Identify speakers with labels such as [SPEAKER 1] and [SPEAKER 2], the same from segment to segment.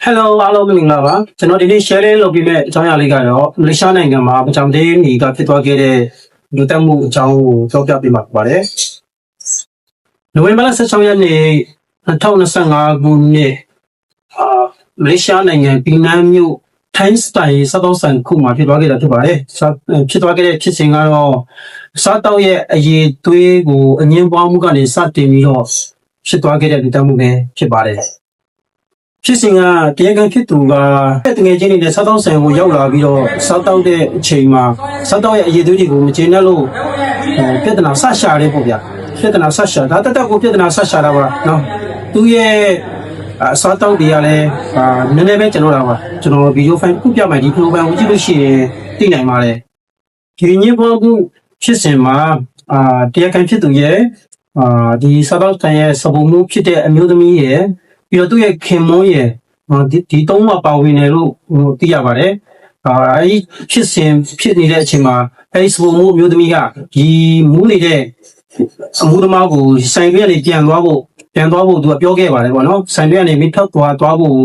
[SPEAKER 1] Hello အားလုံးမင်္ဂလာပါကျွန်တော်ဒီနေ့ share လေးလုပ်ပြီးမဲ့အကြောင်းအရာလေးကတော့မလေးရှားနိုင်ငံမှာပကြောင်သေးနေကဖြစ်သွားခဲ့တဲ့လူတက်မှုအကြောင်းကိုပြောပြပေးမှာဖြစ်ပါတယ်နိုဝင်ဘာလ16ရက်နေ့2025ခုနှစ်မလေးရှားနိုင်ငံပီနန်မြို့ထိုင်းစတိုင်စားတောက်ဆိုင်ခုမှာဖြစ်သွားခဲ့တာဖြစ်ပါတယ်ဖြစ်သွားခဲ့တဲ့ဖြစ်စဉ်ကတော့စားတောက်ရဲ့အရေးသွေးကိုအငင်းပွားမှုကနေစတင်ပြီးတော့ဖြစ်သွားခဲ့တဲ့လူတက်မှုပဲဖြစ်ပါတယ်ဖြစ်စဉ်ကတရားခံဖြစ်သူကတငယ်ချင်းတွေနဲ့စားတောက်ဆိုင်ကိုရောက်လာပြီးတော့စားတောက်တဲ့အချိန်မှာစားတောက်ရဲ့အရေးသွေးတွေကိုမကျေနပ်လို့ပြဿနာဆရှာတယ်ပေါ့ဗျာပြဿနာဆရှာဒါတက်ကိုပြဿနာဆရှာတာပါနော်သူရဲ့စားတောက်တွေကလည်းနည်းနည်းပဲကျွန်တော်ဗီဒီယိုဖိုင်ခုပြမယ်ဒီ program ကိုကြည့်လို့ရှိရင်သိနိုင်ပါတယ်ဒီညစ်ဖို့ခုဖြစ်စဉ်မှာတရားခံဖြစ်သူရဲ့ဒီစားတောက်ဆိုင်ရဲ့စပုံမှုဖြစ်တဲ့အမျိုးသမီးရဲ့ပြီးတော့သူ့ရဲ့ခင်မွန်းရဲ့ဒီသုံးပါပါဝင်တယ်လို့သိရပါတယ်အဲဒီဖြစ်စဉ်ဖြစ်နေတဲ့အချိန်မှာအဲဒီစပုံမှုအမျိုးသမီးကဒီမူးနေတဲ့အမှုသမားကိုဆိုင်ရွက်ကနေပြန်သွားဖို့သူကပြောခဲ့ပါတယ်ပေါ့နော်ဆိုင်ရွက်ကနေမိထောက်သွားဖို့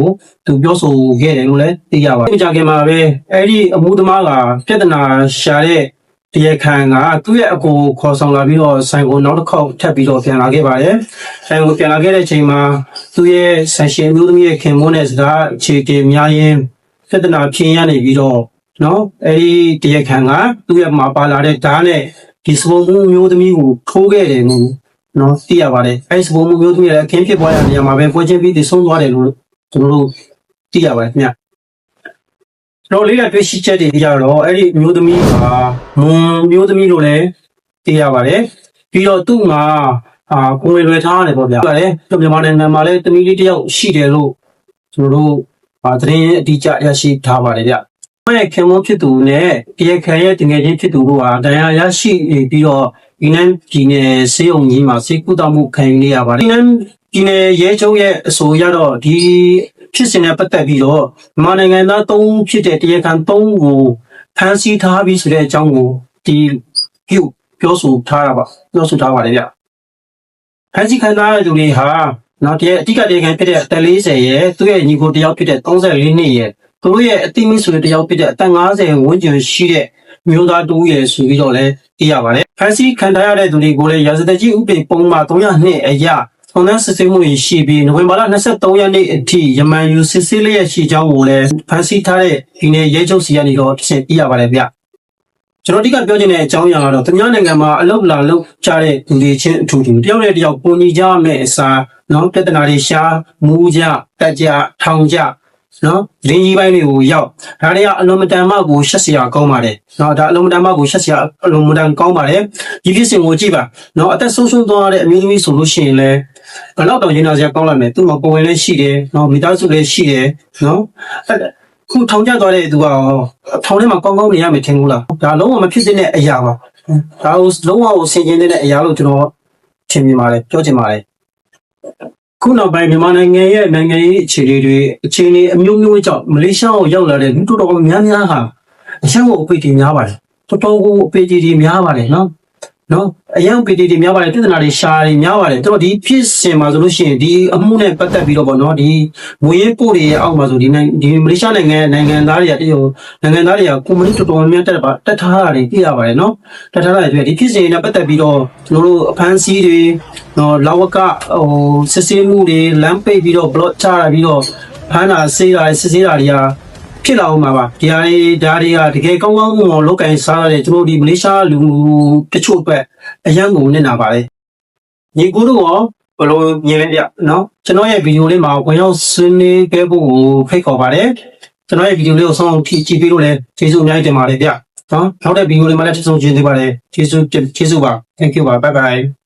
[SPEAKER 1] သူပြောဆိုခဲ့တယ်လို့လည်းသိရပါတယ်ကြာခင်မှာပဲအဲဒီအမှုသမားကပြဿနာရှာတဲ့တရားခံကသူ့ရဲ့အကိုခေါ်ဆောင်လာပြီးတော့ဆိုင်ကိုနောက်တစ်ခေါက်ထပ်ပြီးတော့ပြန်လာခဲ့ပါတယ်ဆိုင်ကိုပြန်လာခဲ့တဲ့အချိန်မှာသူ့ရဲ့ဆိုင်ရှင်မျိုးသမီးရဲ့ခင်မွန်းတဲ့စကားအခြေအတင်များရင်းပြဿနာဖြစ်ရနေပြီးတော့နော်အဲဒီတရားခံကသူ့ရဲ့မှာပါလာတဲ့ဓာတ်နဲ့ဒီစပုံမှုမျိုးသမီးကိုထိုးခဲ့တယ်လို့နော်သိရပါတယ်အဲဒီစပုံမှုမျိုးသမီးရဲ့အခင်းဖြစ်ပွားရတဲ့နေရာမှာပဲပွဲချင်းပြီးတည်ဆုံးသွားတယ်လို့ကျွန်တော်တို့သိရပါတယ်ခင်ဗျတော့လေးလာတွေ့ရှိချက်တွေကြတော့အဲ့ဒီမျိုးသမီးကမွန်မျိုးသမီးလို့လည်းသိရပါတယ်ပြီးတော့သူ့မှာကိုယ်လွယ်ထားတယ်ပေါ့ဗျာဟုတ်တယ်မြန်မာနိုင်ငံမှာလည်းတမီးလေးတယောက်ရှိတယ်လို့ကျွန်တော်တို့သတင်းအတိအကျရရှိထားပါတယ်ဗျ။ရဲ့ခင်မွန်းဖြစ်သူနဲ့တရားခံရဲ့တငယ်ချင်းဖြစ်သူတို့ဟာတရားရရှိပြီးတော့ဒီနန်းပြည်နယ်စေယုံကြီးမှာစေကူတောက်မှုခံယူနေရပါတယ်ဒီနန်းပြည်နယ်ရဲချုပ်ရဲ့အဆိုအရတော့ဒီဖြစ်စဉ်နဲ့ပတ်သက်ပြီးတော့မြန်မာနိုင်ငံသား၃ဖြစ်တဲ့တရားခံ၃ကိုဖမ်းဆီးထားပြီးဆိုတဲ့အကြောင်းကိုဒီပြောဆိုထားပါတယ်ဗျဖမ်းဆီးခံထားတဲ့သူတွေဟာနောက်အဓိကတရားခံဖြစ်တဲ့အသက်40ရဲ့သူ့ရဲ့ညီကိုတယောက်ဖြစ်တဲ့34နှစ်ရဲ့သူတို့ရဲ့အတိမစ်ဆိုတဲ့တယောက်ဖြစ်တဲ့အသက်50ဝန်းကျင်ရှိတဲ့မျိုးသားတူရဲ့ဆိုပြီးတော့လည်းသိရပါတယ်ဖမ်းဆီးခံထားရတဲ့သူတွေကိုလည်းရာဇသတ်ကြီးဥပဒေပုံမှန်302အရထုံးနှံစစ်ဆေးမှုရှိပြီးနိုဝင်ဘာလ23ရက်နေ့အထိယမန်ယူစစ်ဆေးလျက်ရှိကြောင်းကိုလည်းဖန်ဆီးထားတဲ့ဒီနေ့ရဲချုပ်စီကနေတော့သိရှိရပါတယ်ဗျကျွန်တော်ဒီကပြောချင်တဲ့အကြောင်းအရာကတော့မြန်မာနိုင်ငံမှာအလုပ်လာလုပ်ကြတဲ့လူတွေချင်းအထူးတူတယောက်နဲ့တယောက်ပုံညီကြမဲ့အစားနော်ပြဿနာတွေရှာမူးကြတက်ကြထောင်ကြနော်လင်းကြီးပိုင်းတွေကိုရောက်ဒါတွေကအလုံးမတန်မှကိုရှက်စရာကောင်းပါတယ်နော်ဒါအလုံးမတန်မှကိုရှက်စရာအလုံးမတန်ကောင်းပါတယ်ဒီဖြစ်စဉ်ကိုကြည့်ပါနော်အသက်ဆုံးရှုံးသွားတဲ့အမျိုးသမီးဆိုလို့ရှိရင်လည်းဘယ်တော့တောင်ရင်နာစရာကောင်းလာမယ်သူ့မှာပုံဝင်လည်းရှိတယ်နော်မိသားစုလည်းရှိတယ်နော်ခုထောင်ကျသွားတဲ့သူကထောင်ထဲမှာကောင်းကောင်းနေရမယ်ထင်ဘူးလားဒါလုံးဝမဖြစ်တဲ့အရာပါဒါကိုလုံးဝကိုဆင်ခြင်တဲ့အရာလို့ကျွန်တော်ထင်မြင်ပါတယ်ပြောချင်ပါတယ်ခုနောက်ပိုင်းမြန်မာနိုင်ငံရဲ့နိုင်ငံရေးအခြေအနေအမျိုးမျိုးကြောင့်မလေးရှားကိုရောက်လာတဲ့လူတော်တော်များများဟာအချက်ကိုအပိတ်တွေများပါတယ်တော်တော်ကိုအပိတ်တွေများပါတယ်နော်အရင်ပိတ်တွေများပါတယ်ပြဿနာတွေရှာတွေများပါတယ်တော်ဒီဖြစ်စဉ်မှာဆိုလို့ရှိရင်ဒီအမှုနဲ့ပတ်သက်ပြီးတော့ပေါ့နော်ဒီငွေရေးပို့တွေရဲ့အောက်မှာဆိုဒီမလေးရှားနိုင်ငံသားတွေကကွန်မြူနတီတော်တော်များတက်ထားတာတွေသိရပါတယ်နော်တက်ထားတာတွေဒီဖြစ်စဉ်နဲ့ပတ်သက်ပြီးတော့ကျွန်တော်တို့အဖမ်းဆီးတွေလာဝကစစ်ဆေးမှုတွေလမ်းပိတ်ပြီးတော့ block ချတာပြီးတော့ဖမ်းတာဆေးတာစစ်ဆေးတာတွေကဖြစ်လာအောင်ပါဒါတွေကတကယ်ကောင်းကောင်းလောက်ကင်စားရတဲ့ကျွန်တော်ဒီမလေးရှားလူတချို့အတွက်အရန်ကိုနစ်နာပါတယ်ညီကိုတို့ရောဘယ်လိုမြင်လဲဗျနော်ကျွန်တော်ရဲ့ဗီဒီယိုလေးမှာဝင်ရောက်ဆွေးနွေးခဲ့ဖို့ဖိတ်ခေါ်ပါတယ်ကျွန်တော်ရဲ့ဗီဒီယိုလေးကိုဆုံးအောင်ကြည့်ပေးလို့လည်းကျေးဇူးအများကြီးတင်ပါတယ်ဗျနော်နောက်တဲ့ဗီဒီယိုလေးမှာလည်းကျေးဇူးတင်ပါတယ်ကျေးဇူးပါ thank you ပါ bye bye